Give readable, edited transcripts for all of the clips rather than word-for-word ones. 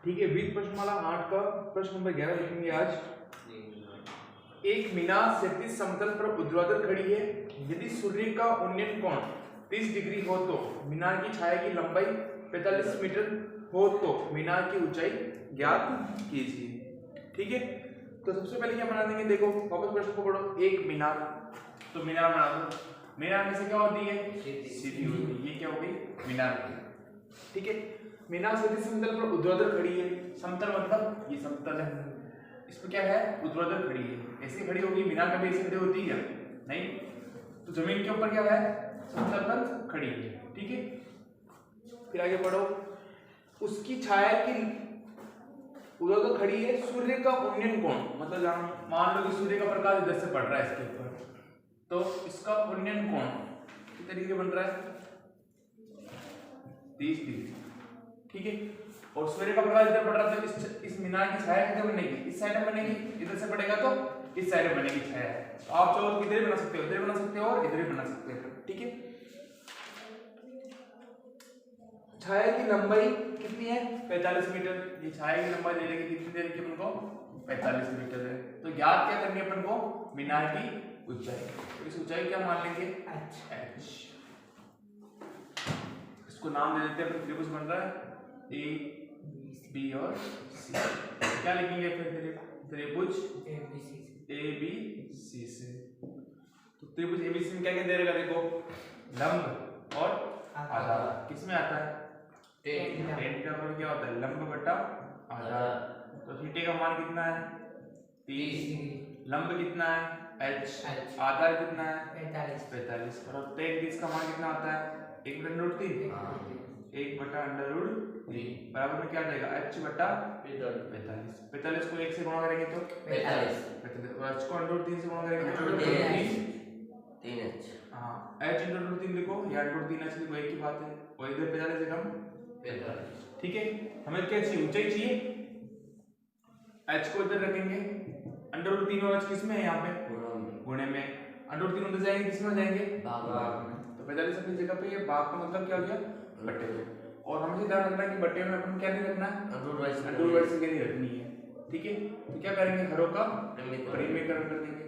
ठीक है, 20 प्रश्नमाला 8 का प्रश्न नंबर 11 लिखेंगे आज। एक मीनार क्षैतिज समतल पर ऊर्ध्वाधर खड़ी है। यदि सूर्य का उन्नयन कोण 30 डिग्री हो तो मीनार की छाया की लंबाई 45 मीटर हो तो मीनार की ऊंचाई ज्ञात कीजिए। ठीक है, तो सबसे पहले क्या बना देंगे, देखो वापस प्रश्न को पढ़ो। एक मीनार, तो मीनार बना दो। मीनार में से क्या होती है, सीधी होती है। ये क्या हो गई, मीनार होगी। ठीक है, मीनार क्षैतिज समतल पर ऊर्ध्वाधर खड़ी है। समतल मतलब ये समतल है, इसमें क्या है, ऊर्ध्वाधर खड़ी है। ऐसे खड़ी होगी, मीनार कभी ऐसे खड़ी होती है क्या, नहीं। तो जमीन के ऊपर क्या है, समतल पर खड़ी है। ठीक है, फिर आगे पढ़ो। उसकी छाया की ऊर्ध्वाधर खड़ी है। सूर्य का उन्नयन कोण मतलब मान लो कि सूर्य का प्रकाश इधर से पड़ रहा है इसके ऊपर, तो इसका उन्नयन कोण किस तरीके बन रहा है, 30 डिग्री। ठीक है, और सूर्य का प्रकाश इधर पड़ रहा है तो इस मीनार की छाया किधर बनेगी, इस साइड में बनेगी। इधर से पड़ेगा तो इस साइड में बनेगी छाया। तो आप चाहो तो इधर भी बना सकते हो, इधर भी बना सकते हो और इधर भी बना सकते हो। ठीक है, छाया की लंबाई कितनी है, 45 मीटर। ये छाया की लंबाई दे रही है, कितनी दे रही है अपन को, 45 मीटर है। तो ज्ञात क्या करनी है अपन को, मीनार की ऊंचाई। तो इस ऊंचाई क्या मान लेंगे, h। इसको नाम दे देते हैं, त्रिभुज बन रहा है ए बी और सी। क्या लिखेंगे फिर, त्रिभुज ए बी सी से। तो त्रिभुज ए बी सी में क्या क्या दे रहेगा, देखो लंब और आधार। किसमें आता है, टेन का पर क्या होता है, लंब बटा आधार। तो थीटा का मान कितना है, 30। लंब कितना है, h। आधार कितना है, 45। और tan 30 का मान कितना आता है, 1/√3। 1/√3 बराबर में क्या आ जाएगा, h बटा 45। 45 को 1 से गुणा करेंगे तो 45। h को √3 से गुणा करेंगे तो 3h। हाँ, h √3 देखो, या √3h देखो एक ही बात है। और इधर 45 से कम 45। ठीक है, हमें क्या चाहिए, ऊंचाई चाहिए। h को इधर रखेंगे, √3 और h किसमें है, यहाँ पे गुणे में। √3 उधर जाएंगे, किसमें हो जाएंगे, भाग में। तो 45 अपनी जगह पे, ये भाग का मतलब क्या हो गया, बट्टे में। और हमें ध्यान रखना है कि बट्टे में अपन क्या नहीं रखना है, √y से नहीं रखनी है। ठीक है, तो क्या करेंगे, हरों का परिमेयकरण कर देंगे।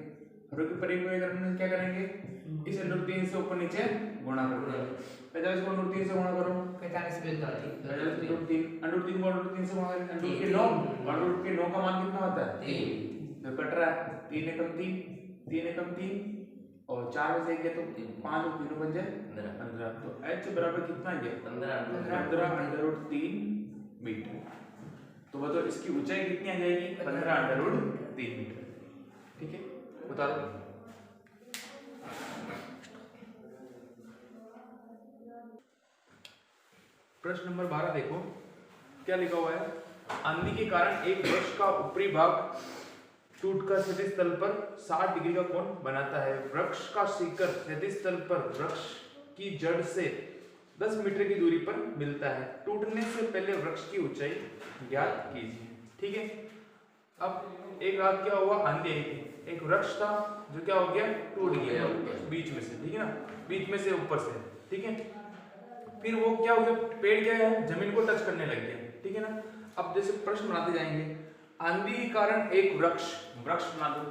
हरों के परिमेयकरण में क्या करेंगे, इस √3 से ऊपर नीचे गुणा कर देंगे। 45 को √3 से गुणा करो, 45 √3 को √3 से गुणा करेंगे, √9 और √9 का मान कितना होता है, 3। तो कट रहा है, 3 एकम 3, 3 एकम 3 और 4 में से 1 गया तो 5 और 3 बन जाए 15। तो h बराबर कितना है, 15√3 मीटर। तो बताओ इसकी ऊंचाई कितनी आ जाएगी, 15√3 मीटर। ठीक है, बता दो। प्रश्न नंबर 12 देखो, क्या लिखा हुआ है। आंधी के कारण एक वृक्ष का ऊपरी भाग टूटकर क्षैतिज तल पर 60 डिग्री का कोण बनाता है। वृक्ष का शिखर क्षैतिज तल पर वृक्ष की जड़ से 10 मीटर की दूरी पर मिलता है। टूटने से पहले वृक्ष की ऊंचाई ज्ञात कीजिए। ठीक है, अब एक रात क्या हुआ, आंधी आई थी, एक वृक्ष था जो क्या हो गया, टूट गया बीच में से। ठीक है ना, बीच में से ऊपर से। ठीक है, फिर वो क्या हो गया, पेड़ क्या है, जमीन को टच करने लग गया। ठीक है ना, अब जैसे प्रश्न बनाते जाएंगे। आंधी के कारण एक वृक्ष बना दो।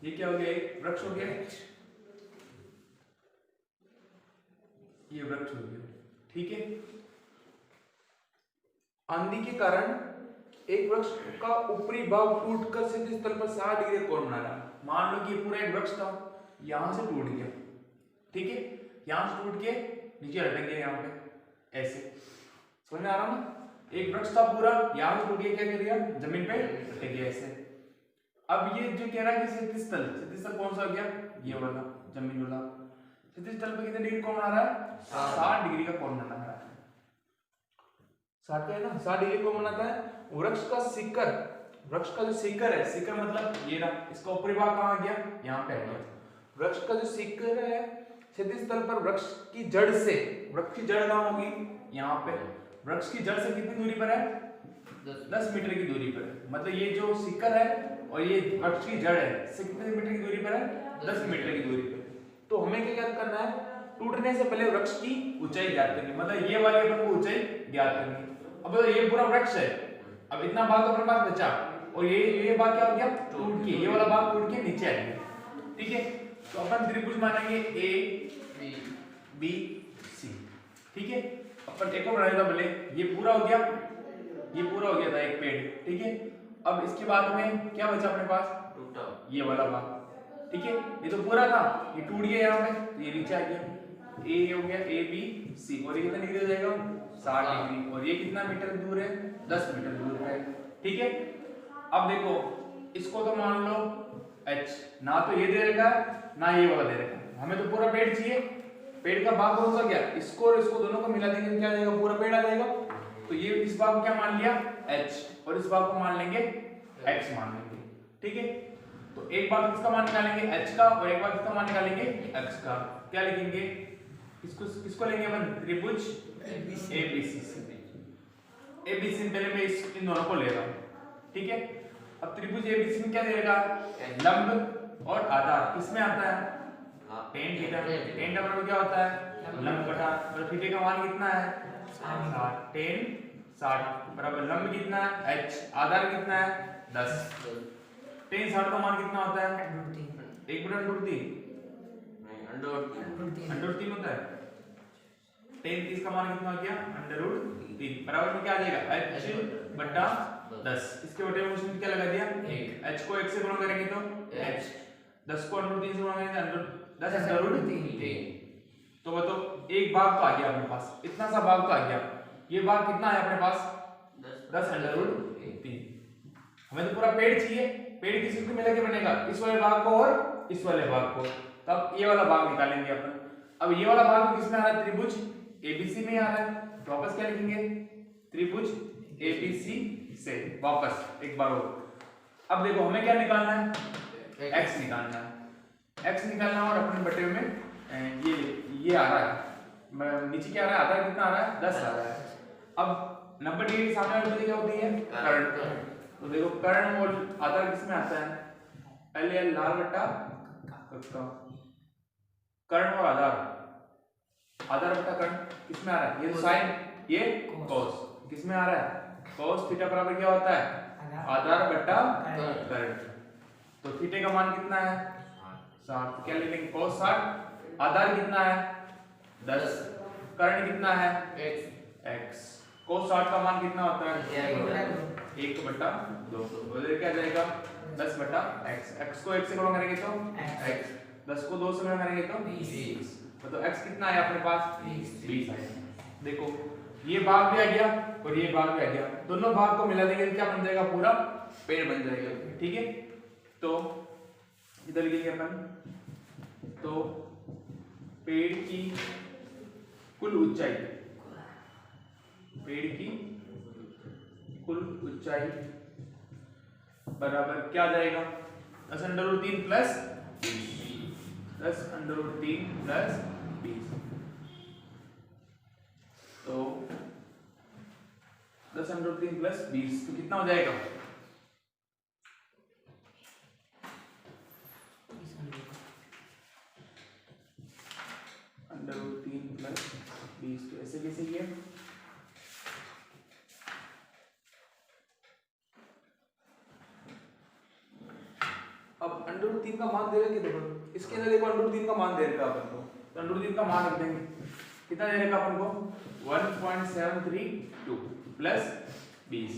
ये क्या हो गया, एक वृक्ष हो गया, ये वृक्ष हो गया। ठीक है, आंधी के कारण एक वृक्ष का ऊपरी भाग टूटकर क्षैतिज तल पर 60 डिग्री कोण बना रहा। मान लो कि पूरा एक वृक्ष था, यहां से टूट गया। ठीक है, यहां से टूट के नीचे लटक गया, यहाँ पे ऐसे। समझ में आ रहा ना, एक वृक्ष था पूरा, यहां से टूट गया, क्या कर दिया, जमीन पे लटक गया ऐसे। अब ये जो कह रहा है कि क्षैतिज तल कौन सा हो गया, ये वाला जमीन वाला। क्षैतिज तल पे कितने डिग्री कोण बना रहा है, 60 डिग्री का कोण बना रहा है। 60 का है ना, 60 डिग्री कोण बनाता है। वृक्ष का जो शिखर है, शिखर मतलब ये रहा, इसका ऊपरी भाग कहां गया, यहाँ पे आ गया। वृक्ष का जो शिखर है क्षैतिज तल पर वृक्ष की जड़ से, वृक्ष की जड़ कहां होगी, यहाँ पे। वृक्ष की जड़ से कितनी दूरी पर है, 10 मीटर की दूरी पर है। मतलब ये जो शिखर है और ये वृक्ष की जड़ है, से कितने मीटर की दूरी पर है, 10 मीटर की दूरी पर। तो हमें क्या करना है, टूटने से पहले वृक्ष की ऊंचाई ज्ञात करनी, मतलब ये वाली अपन को ऊंचाई ज्ञात करनी। अब ये पूरा वृक्ष है, अब इतना भाग तो अपने पास बचा और ये भाग क्या हो गया टूट के, ये वाला भाग टूट के नीचे आ गया। ठीक है, तो अपन त्रिभुज मानेंगे ए बी सी। ठीक है, अपन एक और बनाएगा बोले, ये पूरा हो गया, ये पूरा हो गया था एक पेड़। ठीक है, अब इसके बाद में क्या बचा अपने पास, टूटा ये वाला भाग। ठीक है, ये तो पूरा था, ये टूट गया यहाँ पे, ये नीचे आ गया, ए हो गया ए बी सी, और ये कितना डिग्री हो जाएगा 60 डिग्री, और ये कितना मीटर दूर है 10 मीटर दूर है। ठीक है, अब देखो इसको तो मान लो h, ना तो ये दे रखा है ना ये वाला दे रखा है, हमें तो पूरा पेड़ चाहिए। पेड़ का भाग कौन सा गया, इसको और इसको दोनों को मिला देंगे तो क्या आ जाएगा, पूरा पेड़ आ जाएगा। तो ये इस भाग को क्या मान लिया h, और इस भाग को मान लेंगे x मान लेंगे। ठीक है, तो एक भाग किसका मान निकालेंगे h का, और एक भाग किसका मान निकालेंगे x का। क्या लिखेंगे, किसको लेंगे अपन, त्रिभुज ABC से। ABC पहले मैं इन दोनों को ले रहा हूँ। ठीक है, अब त्रिभुज ABC में क्या देगा, लंब और आधार किसमें आता है, tan थीटा। tan का बराबर क्या होता है, लंब बटा, और थीटा का मान कितना है 60, tan 60 बराबर लंब कितना है h, आधार कितना है 10। tan 60 का मान कितना होता है 1/√3, √3 होता है। tan 30 का मान कितना हो गया √3 बराबर में क्या आ जाएगा h बटा 10। इसके बटे में उसने क्या लगा दिया 1, h को 1 से गुणा करेंगे तो h, 10 को √3 से गुणा करेंगे 10 तो बताओ एक भाग तो आ गया अपने पास, इतना सा भाग तो आ गया। ये भाग कितना है अपने पास 10√3। हमें तो पूरा पेड़ चाहिए, पेड़ किसी को मिला के बनेगा, इस वाले भाग को और इस वाले भाग को, तब ये वाला भाग निकालेंगे अपन। अब ये वाला भाग किसमें आ रहा है, त्रिभुज ABC में आ रहा है, तो वापस क्या लिखेंगे, त्रिभुज ABC से वापस एक बार और। अब देखो हमें क्या निकालना है, x निकालना है, x निकालना है, और अपने बटे में ये आ रहा है, नीचे क्या आ रहा है, आधा कितना आ रहा है 10 आ रहा है। अब 90 डिग्री के सामने वाली क्या होती है कर्ण, तो देखो कर्ण और आधार किसमें आता है, पहले लाल बट्टा कर्ण और आधार, आधार बट्टा कर्ण किसमें आ रहा है, ये साइन ये cos किसमें आ रहा है, cos थीटा बराबर क्या होता है आधार बट्टा कर्ण। तो थीटे का मान कितना है 60, तो क्या ले लेंगे cos 60, आधार कितना है 10, कर्ण कितना है x, cos 60 का मान कितना होता है 1/2, तो इधर क्या जाएगा 10/x, x को 1 से गुणा करेंगे तो x, 10 को 2 से गुणा करेंगे तो 20, तो x कितना है अपने पास 20 है। देखो ये भाग भी आ गया और ये भाग भी आ गया, दोनों भाग को मिला देंगे तो क्या बन जाएगा, पूरा पेड़ बन जाएगा। ठीक है, तो इधर लिखेंगे अपन, तो पेड़ की कुल ऊंचाई, पेड़ की कुल ऊंचाई बराबर क्या आ जाएगा 10√3 प्लस 10√3 प्लस 20, तो 10√3 प्लस 20 तो कितना हो जाएगा, √3 प्लस 20, तो ऐसे कैसे किया, अब √3 का मान दे रहे देखो, इसके अंदर देखो √3 का मान दे रखा अपन को, तो √3 का मान लिख देंगे, कितना दे रखा अपन को 1.732 प्लस 20,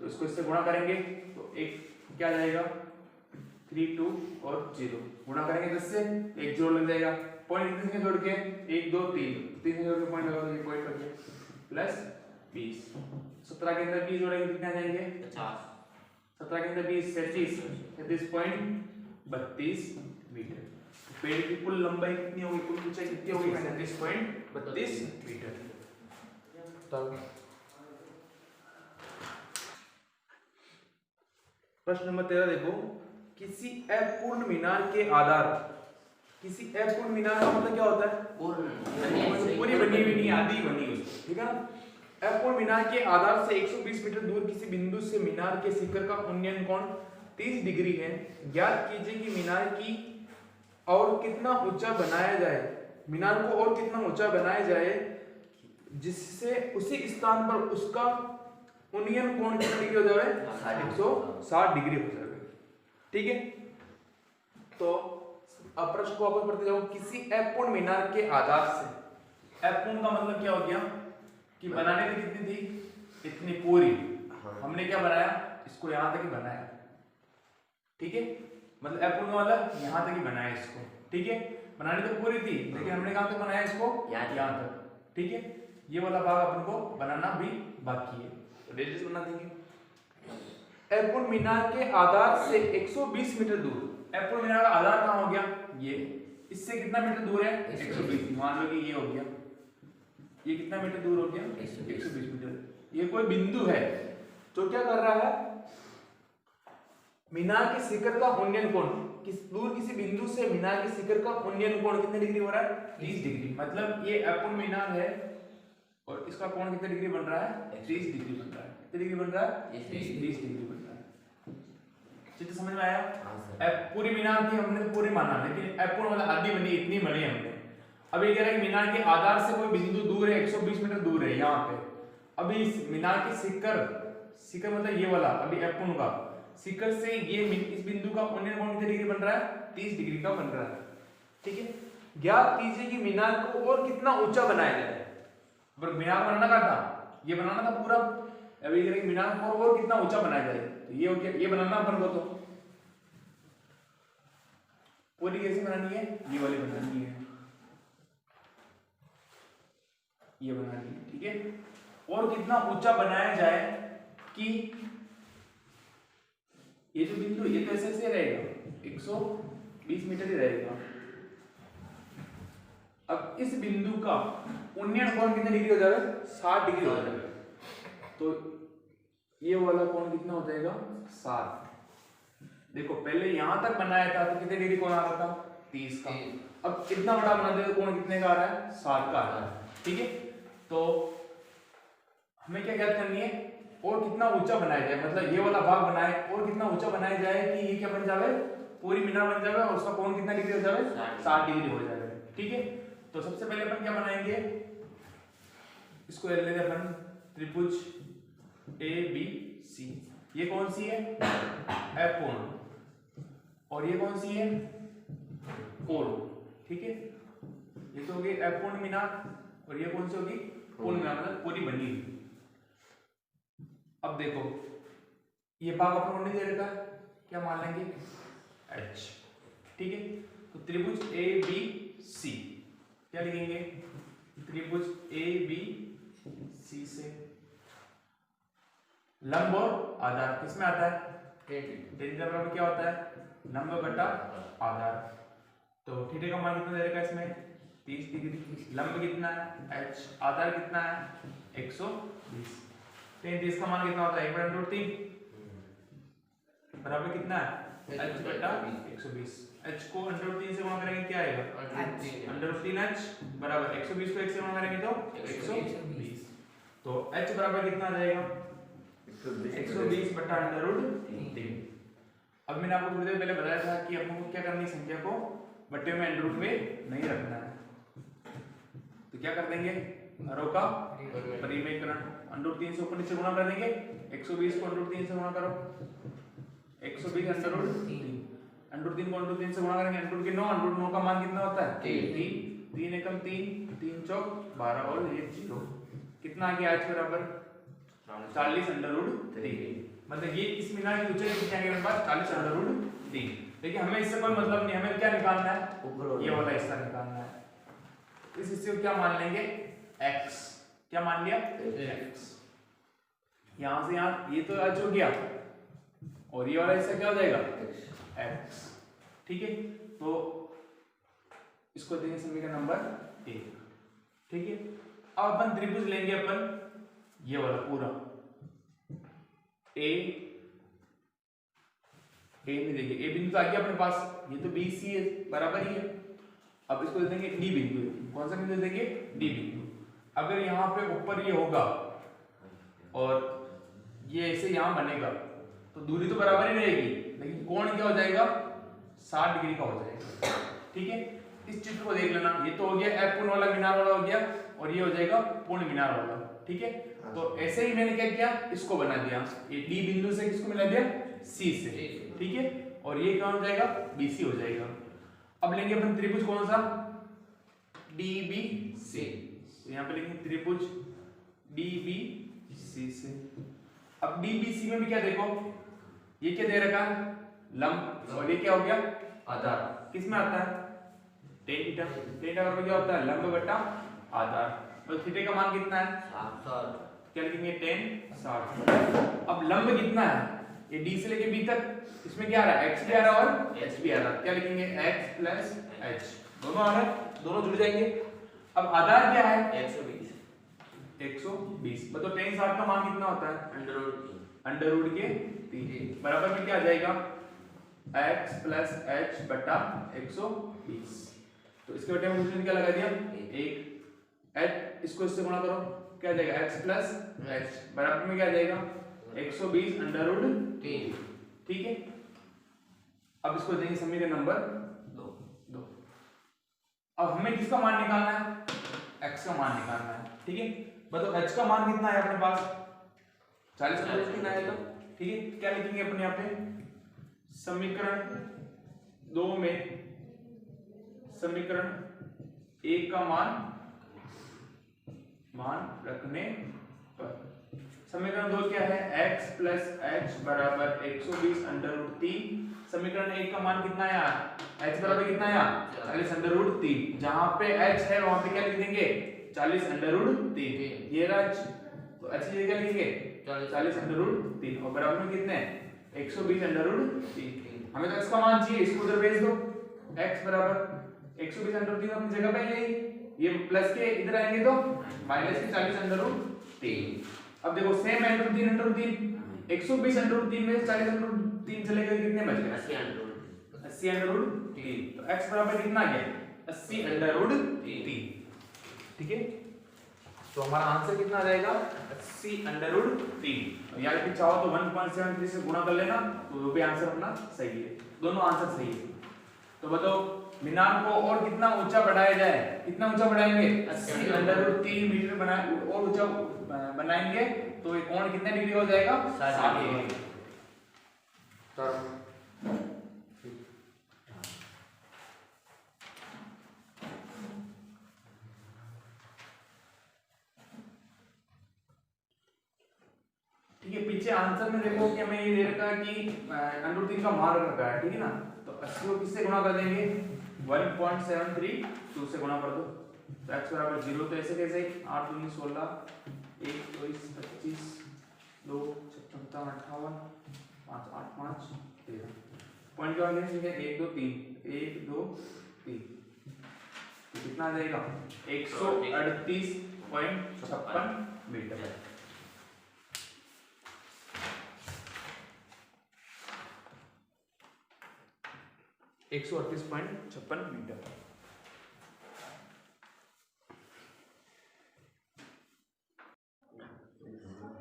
तो इसको इससे गुणा करेंगे तो एक क्या जाएगा 32 और 0, गुणा करेंगे 10 से, एक जोड़ लग जाएगा, पॉइंट कितने जोड़ के 1 2 3 से जोड़ के पॉइंट लगा दो, पॉइंट लग गया प्लस 20, 17 के अंदर 20 जोड़ेंगे कितना जाएंगे 50, 17 के अंदर 20 37.32 मीटर। पेड़ की कुल लंबाई कितनी होगी, कुल ऊंचाई कितनी होगी 37.32 मीटर। प्रश्न नंबर 13 देखो, किसी अपूर्ण मीनार के आधार, किसी अपूर्ण मीनार का मतलब क्या होता है पूरी बनी हुई नहीं, आधी बनी हुई, ठीक है ना। अपूर्ण मीनार के आधार से 120 मीटर दूर किसी बिंदु से मीनार के शिखर का उन्नयन कोण 30 डिग्री है, ज्ञात कीजिए कि मीनार की और कितना ऊंचा बनाया जाए, मीनार को और कितना ऊंचा बनाया जाए जिससे उसी स्थान पर उसका उन्नयन कोण कितना डिग्री हो जाए? 160 डिग्री हो जाए। ठीक है, तो अब प्रश्न को वापस पढ़ते जाओ। किसी अपूर्ण मीनार के आधार से, अपूर्ण का मतलब क्या हो गया कि बनाने में कितनी थी? इतनी पूरी। हमने क्या बनाया? इसको यहां तक ही बनाया। ठीक है, मतलब अपूर्ण का मतलब यहां तक ही बनाया इसको। ठीक है, बनानी तो पूरी थी लेकिन हमने कहां तक बनाया इसको? यहां तक। ठीक है, ये वाला भाग अपन को बनाना भी बाकी है, तो डेलीज बना देंगे। अपूर्ण मीनार के आधार से 120 मीटर दूर, अपूर्ण मीनार का आधार कहां हो गया? ये। इससे कितना मीटर दूर है? 120। मान लो कि ये हो गया, ये कितना मीटर दूर हो गया? 120 मीटर। ये कोई बिंदु है जो क्या कर रहा है? मीनार के शिखर का उन्नयन कोण, दूर किसी बिंदु से मीनार के शिखर का उन्नयन कोण कितने डिग्री हो रहा है? 30 डिग्री। मतलब ये अपूर्ण मीनार है और इसका कोण कितने डिग्री बन रहा है? 30 डिग्री बन रहा है। कितने डिग्री बन रहा है? 30 डिग्री बन रहा है। चित्र समझ में आया? पूरी मीनार थी, हमने तो पूरी माना, लेकिन अपूर्ण मतलब आधी बनी, इतनी बनी हमने। अब ये कह रहा है कि मीनार के आधार से कोई बिंदु दूर है, 120 मीटर दूर है यहाँ पे। अभी इस मीनार के शिखर, शिखर मतलब ये वाला, अभी अपूर्ण का शिखर से ये इस बिंदु का उन्नयन कोण कितने डिग्री बन रहा है? 30 डिग्री का बन रहा है। ठीक है, ज्ञात कीजिए कि मीनार को और कितना ऊंचा बनाया जाए। पर मीनार बनाना का था, ये बनाना था पूरा। अभी कह रहे हैं मीनार को और कितना ऊंचा बनाया जाए, तो ये हो गया, ये बनाना अपन को। तो पूरी कैसे बनानी है? ये वाली बनानी है, ये बनानी है। ठीक है, और कितना ऊंचा बनाया जाए कि ये जो बिंदु, ये तो ऐसे रहेगा, 120 मीटर ही रहेगा। अब इस बिंदु का उन्नयन कोण कितने डिग्री हो जाएगा? 60 डिग्री हो जाएगा। तो ये वाला कोण कितना हो जाएगा? 60। देखो पहले यहां तक बनाया था तो कितने डिग्री कोण आ रहा था? 30 का। अब कितना बड़ा बना देगा, कोण कितने का आ रहा है? 60 का आ रहा है। ठीक है, तो हमें क्या ज्ञात करनी है? और कितना ऊंचा बनाया जाए, मतलब ये वाला भाग बनाए और कितना ऊंचा बनाया जाए कि ये क्या बन जाए? पूरी मीनार बन जाए और उसका कोण कितना डिग्री हो जाए? 60 डिग्री हो जाएगा। ठीक है, तो सबसे पहले अपन क्या बनाएंगे? इसको ले लेते अपन त्रिभुज ABC। ये कौन सी है? अपूर्ण। और ये कौन सी है? पूर्ण। ठीक है, ये तो होगी अपूर्ण मीनार और ये कौन सी होगी? पूर्ण मीनार, मतलब पूरी बनी हुई। अब देखो ये भाग अपन ने दे रखा है, क्या मान लेंगे? H। ठीक है, तो त्रिभुज ABC क्या लिखेंगे? त्रिभुज ABC से लंब और आधार किसमें आता है? थीटा बराबर क्या होता है? लंब बटा आधार। तो थीटा का मान कितना दे रखा है इसमें? 30 डिग्री। लंब कितना है? H। आधार कितना है? 120। 33 का मान कितना होता है? 1/√3 बराबर कितना है? H बटा 120। H को √3 से गुणा करेंगे क्या आएगा? √3H बराबर 120 को 1 से गुणा करेंगे तो 120। तो H बराबर कितना आ जाएगा? 120 बटा √3। अब मैंने आपको थोड़ी देर पहले बताया था कि आपको क्या करनी है, संख्या को बट्टे में अंडर रूट में नहीं रखना है। तो क्या कर देंगे? हरों का परिमेयकरण। √3 से ऊपर नीचे गुणा कर देंगे। 120 को √3 से गुणा करो, 120 √3। √3 को √3 से गुणा करेंगे, √9 का मान कितना होता है? 3। 3 एकम 3, 3 चौक 12 और ये 0। कितना आ गया? H बराबर 40 √3। मतलब ये इस मीनार की ऊंचाई कितनी आ गई मेरे पास? 40 √3। देखिए हमें इससे कोई मतलब नहीं, हमें क्या निकालना है? ये वाला हिस्सा निकालना है। इस हिस्से को क्या मान लेंगे? x। क्या मान लिया? x। यहां से यहां ये तो h हो गया और ये वाला हिस्सा क्या हो जाएगा? x। ठीक है, तो इसको देंगे समीकरण नंबर 1। ठीक है, अब अपन त्रिभुज लेंगे अपन ये वाला पूरा ए में देखिए, ए बिंदु तो आ गया अपने पास, ये तो BC है, बराबर ही है। अब इसको दे देंगे डी बिंदु। कौन सा बिंदु देंगे? डी बिंदु। अगर यहाँ पे ऊपर ये होगा और ये ऐसे यहाँ बनेगा तो दूरी तो बराबर ही रहेगी, लेकिन कोण क्या हो जाएगा? 60 डिग्री का हो जाएगा। ठीक है, इस चित्र को देख लेना। ये तो हो गया अपूर्ण वाला मीनार वाला हो गया, और ये हो जाएगा पूर्ण मीनार वाला, ठीक है। तो ऐसे ही मैंने क्या किया, इसको बना दिया, ये डी बिंदु से किसको मिला दिया, सी से, ठीक है। और ये कौन हो जाएगा, बीसी हो जाएगा। अब लेंगे अपन त्रिभुज कौन सा, डीबीसी। तो यहाँ पे लिखेंगे त्रिभुज डीबीसी से। अब डीबीसी में भी क्या देखो, ये क्या दे रखा है, लंब, और ये क्या हो गया, आधार। किस में आता है, tan थीटा। tan थीटा में क्या होता है, लंब बटा आधार। तो थीटा का मान कितना है, 60। क्या लिखेंगे, tan 60। अब लंब कितना है, ये डी से लेके बी तक, इसमें क्या आ रहा है, x भी आ रहा है और h भी आ रहा है। क्या लिखेंगे, x प्लस h, दोनों आ रहा है, दोनों जुड़ जाएंगे। अब आधार क्या है, 120। बताओ tan 60 का मान कितना होता है, अंडर रूट के 3 बराबर में क्या आ जाएगा, x प्लस h बटा 120। तो इसके बटे में क्या लगा दिया, एक h, इसको इससे गुणा करो, क्या आ जाएगा, x प्लस h बराबर में क्या आ जाएगा, 120 अंडर रूट 3, ठीक है। अब इसको देंगे समीकरण नंबर 2। अब हमें किसका मान निकालना है, x का मान निकालना है, ठीक है। बताओ h का मान कितना है अपने पास, 40 अंडर रूट 3 आएगा, ठीक है। क्या लिखेंगे अपने यहाँ पे, समीकरण 2 में समीकरण 1 का मान रखने पर, समीकरण 2 क्या है, x प्लस h बराबर 120 अंडर रूट 3। समीकरण 1 का मान कितना है, h बराबर कितना है, 40 अंडर रूट 3। जहां पे h है वहां पे क्या लिख देंगे, 40 अंडर रूट 3, ये रहा h। तो h की जगह लिखेंगे 40 अंडर रूट 3 और बराबर में कितने, 120 अंडर रूट 3। हमें तो x का मान चाहिए, इसको उधर भेज दो, x बराबर 120 अंडर रूट 3 अपनी जगह पे यही, ये प्लस के इधर आएंगे तो माइनस के 40 अंडर रूट 3। अब देखो same under root 3 under root 3, 120 under root 3 में 40 अंडर रूट 3 चले गए, कितने बच गए, 80 अंडर रूट 3। तो x बराबर कितना आ गया, 80 अंडर रूट 3, ठीक है। तो हमारा आंसर कितना आ जाएगा, 80 अंडर रूट 3। यार कि चाहो तो 1.73 से गुणा कर लेना, तो वो भी आंसर अपना सही है, दोनों आंसर सही है। तो बताओ मीनार को और कितना ऊंचा बढ़ाया जाए, कितना ऊंचा बढ़ाएंगे, 80 अंडर रूट 3 मीटर बनाए और ऊंचा बनाएंगे तो ये कोण कितने डिग्री हो जाएगा, 60 डिग्री। ठीक है, पीछे आंसर में देखो कि हमें ये दे रखा है कि अंडर रूट 3 का मान रखा है, ठीक है ना। तो 80 को किससे गुणा कर देंगे, 1.73 2 से गुणा कर दो, तो x बराबर 0। तो ऐसे कैसे, 8 दूनी 16, 1 22 25 2 56 58 5 8 5 13 पॉइंट क्या होंगे, ठीक है, 1 2 3 1 2 3, तो कितना आ जाएगा, 138.56 मीटर। एक 138.56 मीटर।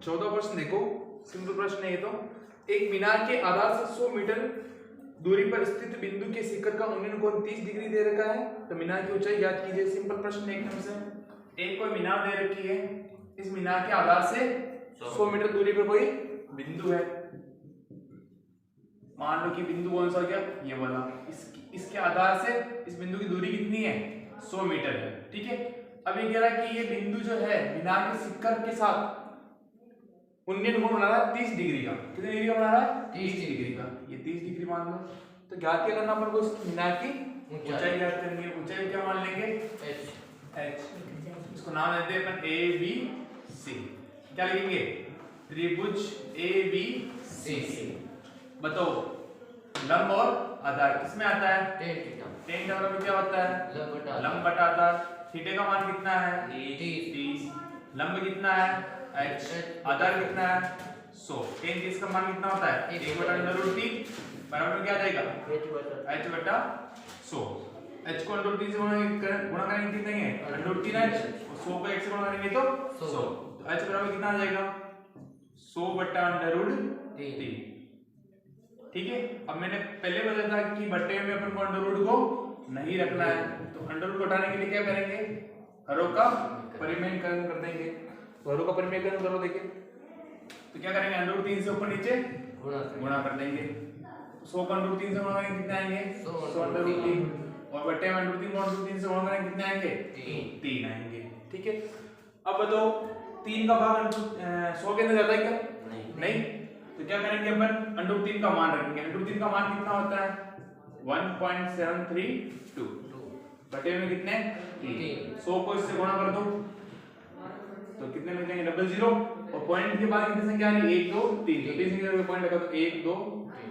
चौथा प्रश्न देखो, सिंपल प्रश्न है ये। तो एक मीनार के आधार से 100 मीटर दूरी पर स्थित बिंदु के शिखर का उन्नयन कोण 30 डिग्री दे रखा है। तो मीनार की ऊंचाई ज्ञात कीजिए। सिंपल प्रश्न एकदम से, एक कोई मीनार दे रखी है, इस मीनार के आधार से 100 मीटर दूरी पर कोई बिंदु है। मान लो कि बिंदु कौन सा हो गया, ये वाला। इसके आधार से इस बिंदु की दूरी कितनी है, 100 मीटर है, ठीक है। अब ये कह रहा है कि ये बिंदु जो है मीनार के शिखर के साथ उन्नयन कोण बना रहा है 30 डिग्री का। कितने डिग्री का बना रहा है, 30 डिग्री का। ये 30 डिग्री मान लो। तो ज्ञात क्या करना अपन को, मीनार की ऊंचाई ज्ञात करनी है। ऊंचाई क्या मान लेंगे, h। इसको नाम देते हैं अपन ए बी सी। क्या लिखेंगे, त्रिभुज ए बी सी। बताओ लंब और आधार किसमें आता है, tan थीटा में क्या होता है, लंब बटा आधार। थीटा का मान कितना है, 30। लंब कितना है, h। आधार कितना है, 100। tan 30 का मान कितना होता है, 1/√3 बराबर में क्या आ जाएगा, h बटा 100। h को √3 से गुणा करेंगे कितना है, √3h। और 100 को 1 से गुणा करेंगे तो 100। तो h बराबर कितना आ जाएगा, 100/√3, ठीक है। अब मैंने पहले बताया था कि बट्टे में अपन को अंडर रूट को नहीं रखना है। तो अंडर रूट हटाने के लिए क्या करेंगे, हरों का परिमेयकरण कर देंगे। तो हरों का परिमेयकरण करो, देखिए तो क्या करेंगे, √3 से ऊपर नीचे गुणा कर देंगे। 100 का √3 से गुणा करेंगे कितने आएंगे, 100 √3, और बटे में √3 से गुणा करेंगे कितने आएंगे, 3 आएंगे। ठीक है, अब बताओ 3 का भाग 100 के अंदर जाता है क्या, नहीं। तो क्या करेंगे अपन, √3 का मान रखेंगे। √3 का मान कितना होता है, 1.732, बटे में कितने 3। 100 को इससे गुणा कर दो तो कितने मिल जाएंगे, 00, और पॉइंट के बाद कितनी संख्या आ रही है, 1 2 3, तो 3 संख्या पे पॉइंट लगा तो 1 2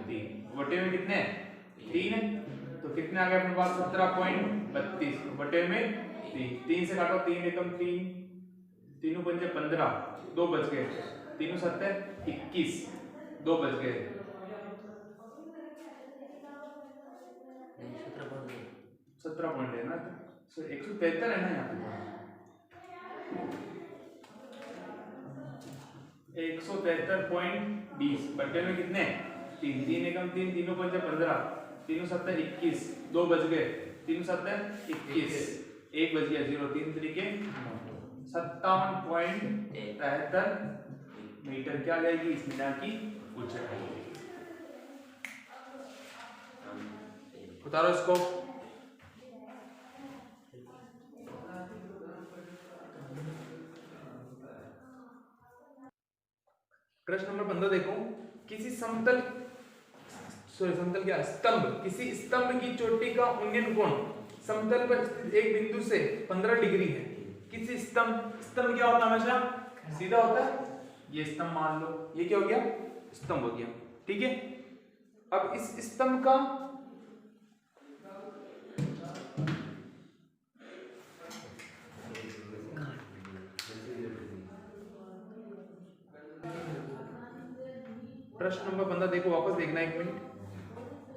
3, बटे में कितने 3 है, तो कितने आ गए अपने पास 17.32, बटे में 3 से काटो, 3 एकम 3, 3 पंजे 15, 2 बच गए, 3 7 21, 2 बच गए, 17 पॉइंट है ना, तो 173 है ना यहाँ पे, 173.20, बटे में कितने 3, 3 एकम 3, 3 पंजे 15, 3 7 21, 2 बच गए, 3 7 21, 1 बच गया, 0 3 तरीके 57.73 मीटर क्या आ जाएगी इस मीनार की ऊंचाई। उतारो इसको, प्रश्न नंबर 15 देखो, किसी समतल क्या स्तंभ, किसी स्तंभ की चोटी का उन्नयन कोण समतल पर स्थित एक बिंदु से 15 डिग्री है। किसी स्तंभ क्या होता है, हमेशा सीधा होता है, ये स्तंभ मान लो, ये क्या हो गया, स्तंभ हो गया। ठीक है, अब इस स्तंभ का प्रश्न नंबर 15 देखो, वापस देखना एक मिनट,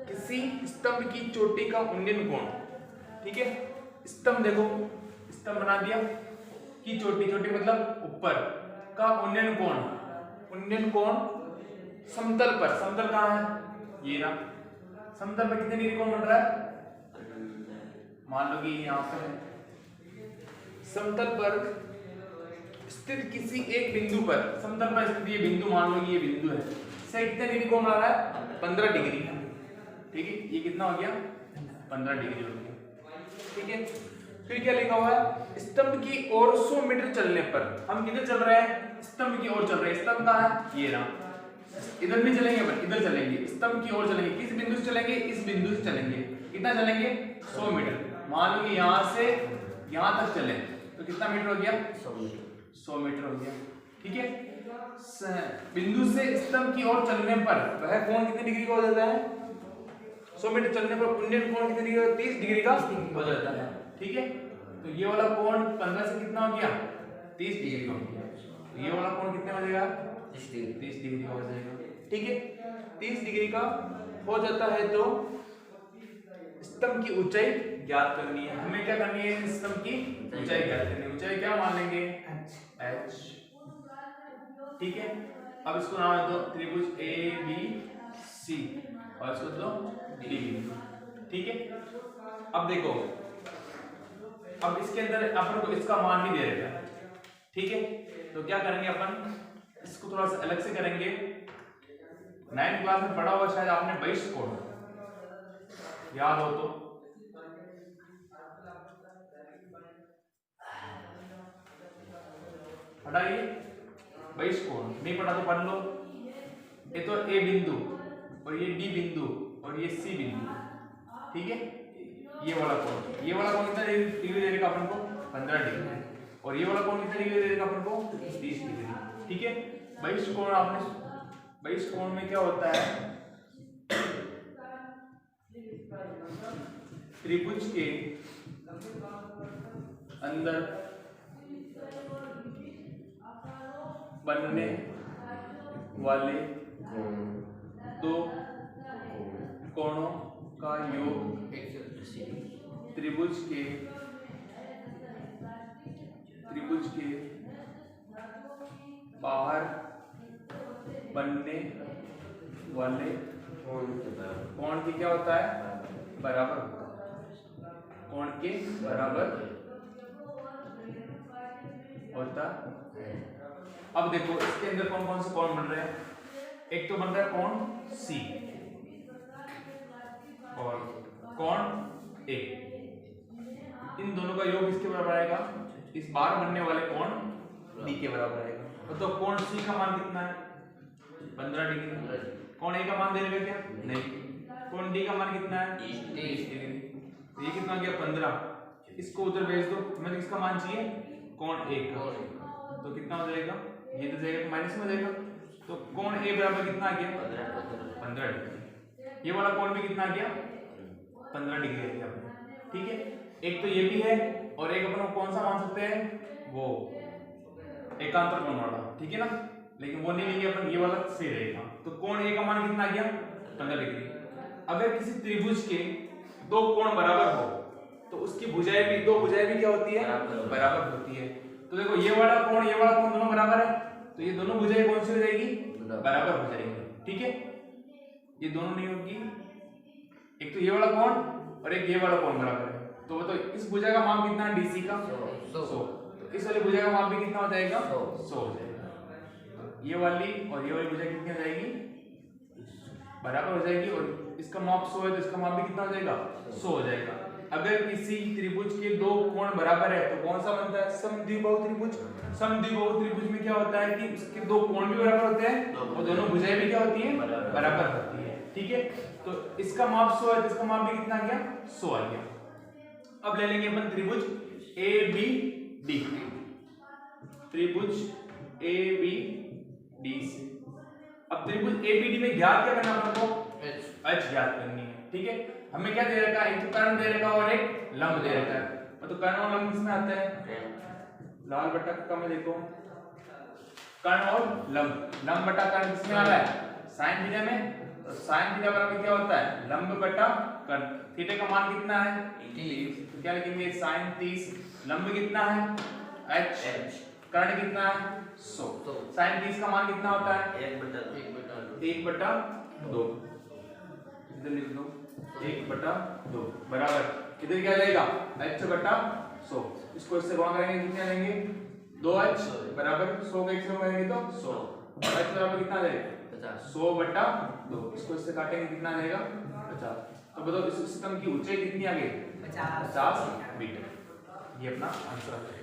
किसी स्तंभ की चोटी का उन्नयन कोण, ठीक है, स्तंभ देखो, स्तंभ बना दिया, की चोटी, चोटी मतलब ऊपर का उन्नयन कोण, उन्नयन कोण समतल पर, समतल कहाँ है, ये ना, समतल पर कितने डिग्री कोण बन रहा है, मान लो कि यहाँ पे समतल पर स्थित किसी एक बिंदु पर, समतल पर स्थित ये बिंदु, मान लो कि ये बिंदु है, से कितने डिग्री कोण बना रहा है, 15 डिग्री। ठीक है, ये कितना हो गया, 15 डिग्री हो गया। ठीक है, फिर क्या लिखा हुआ है, स्तंभ की ओर 100 मीटर चलने पर, हम किधर चल रहे हैं, स्तंभ की ओर चल रहे हैं, स्तंभ कहाँ है, ये रहा, इधर नहीं चलेंगे अपन, इधर चलेंगे, स्तंभ की ओर चलेंगे, किस बिंदु से चलेंगे, इस बिंदु से चलेंगे, कितना चलेंगे 100 मीटर, मान लो कि यहाँ से यहाँ तक चले तो कितना मीटर हो गया, 100 मीटर हो गया। ठीक है, बिंदु से स्तंभ की ओर चलने पर वह कोण कितने डिग्री का हो जाता है, 100 मीटर चलने पर उन्नयन कोण कितने डिग्री, 30 डिग्री का हो जाता है। ठीक है, तो ये वाला कोण 15 से कितना हो गया, 30 डिग्री का हो गया, तो ये वाला कोण कितने हो जाएगा, 30 डिग्री का हो जाएगा। ठीक है, 30 डिग्री का हो जाता है, तो स्तंभ की ऊंचाई ज्ञात करनी है, हमें क्या करनी है, स्तंभ की ऊंचाई ज्ञात करनी है, ऊंचाई क्या मान लेंगे, h। ठीक है, अब इसको नाम दो त्रिभुज ABC और इसको दो DB। ठीक है, अब देखो, अब इसके अंदर अपन को इसका मान नहीं दे रहे, ठीक है, तो क्या करेंगे अपन, इसको थोड़ा सा अलग से करेंगे। 9th क्लास में पढ़ा हुआ शायद आपने बहिष्ठ कोण, याद हो तो, हटाइए, बहिष्ठ कोण नहीं पढ़ा तो पढ़ लो। ये तो A बिंदु और ये D बिंदु और ये C बिंदु, ठीक है, ये वाला कोण कितना डिग्री देगा अपन को, 15 डिग्री, और ये वाला कोण कितना डिग्री देगा अपन को, 30 डिग्री। ठीक है, बहिष्ठ कोण में क्या होता है, त्रिभुज के अंदर बनने वाले दो कोणों का योग त्रिभुज के बाहर बनने वाले कोण की क्या होता है, बराबर होता है, कोण के बराबर होता है। अब देखो इसके अंदर कौन कौन से कोण बन रहे हैं। एक तो बन रहा है कोण सी और कोण ए, इन दोनों का योग इसके बराबर आएगा, इस बार बनने वाले कोण डी के बराबर आएगा। तो कोण सी का मान कितना है 15 डिग्री। कोण ए का मान दे देगा क्या नहीं। कोण डी का मान कितना है 30 डिग्री। तो ये कितना गया 15। इसको उधर भेज दो, हमें इसका मान चाहिए कोण ए का। तो कितना हो जाएगा, ये तो जाएगा माइनस में जाएगा। तो कोण ए बराबर कितना आ गया 15 डिग्री। ये वाला कोण भी कितना आ गया 15 डिग्री आ गया। ठीक है, एक तो ये भी है और एक अपन कौन सा मान सकते हैं वो एकांतर कोण वाला, ठीक है ना, लेकिन वो नहीं लेंगे अपन, ये वाला सही रहेगा। तो कोण ए का मान कितना आ गया 15 डिग्री। अगर किसी त्रिभुज के दो कोण बराबर हो तो उसकी भुजाएं भी, दो भुजाएं भी क्या होती है बराबर होती है। तो देखो ये वाला कोण दोनों बराबर है, तो ये दोनों भुजाएं कौन सी हो जाएगी बराबर हो जाएगी। ठीक है, ये दोनों नहीं होगी, एक तो ये वाला कोण और एक ये वाला कोण बराबर है। तो बताओ इस भुजा का माप कितना है डीसी का 100। तो इस वाली भुजा का माप भी कितना हो जाएगा 100 हो जाएगा। तो ये वाली और ये वाली भुजा कितनी हो जाएगी बराबर हो जाएगी, और इसका माप 100 है तो इसका माप भी कितना हो जाएगा 100 हो जाएगा। अगर किसी त्रिभुज के दो कोण बराबर है तो कौन सा बनता है समद्विबाहु त्रिभुज। समद्विबाहु त्रिभुज में क्या होता है कि उसके दो कोण भी बराबर होते हैं और दोनों भुजाएं भी क्या होती हैं बराबर होती है। ठीक है, तो इसका माप 100 है तो इसका माप भी कितना आ गया 100 आ गया। अब ले लेंगे अपन त्रिभुज ए बी डी। त्रिभुज ए बी डी से अब त्रिभुज ए बी डी में ज्ञात क्या करना अपन को एच ज्ञात करनी है। ठीक है, हमें क्या दे रखा है, एक तो कर्ण दे रखा और एक लंब दे रखा है। तो कर्ण और लंब किसमें आते हैं लाल बटा का में देखो कर्ण और लंब। लंब बटा कर्ण किसमें आ रहा है साइन थीटा में। तो साइन थीटा बराबर क्या होता है लंब बटा कर्ण। थीटा का मान कितना है 30, तो क्या लिखेंगे साइन 30। लंब कितना है h, कर्ण कितना है 100। साइन 30 का मान कितना होता है 1/2। इधर लिख दो 1/2 बराबर इधर क्या जाएगा h/100। इसको इससे गुणा करेंगे कितना लेंगे 2h बराबर 100 का 1 से करेंगे तो 100 और h बराबर कितना जाएगा 100/2। इसको इससे काटेंगे कितना जाएगा 50। तो बताओ इस सिस्टम की ऊंचाई कितनी आ गई 50 मीटर। ये अपना आंसर आ जाएगा।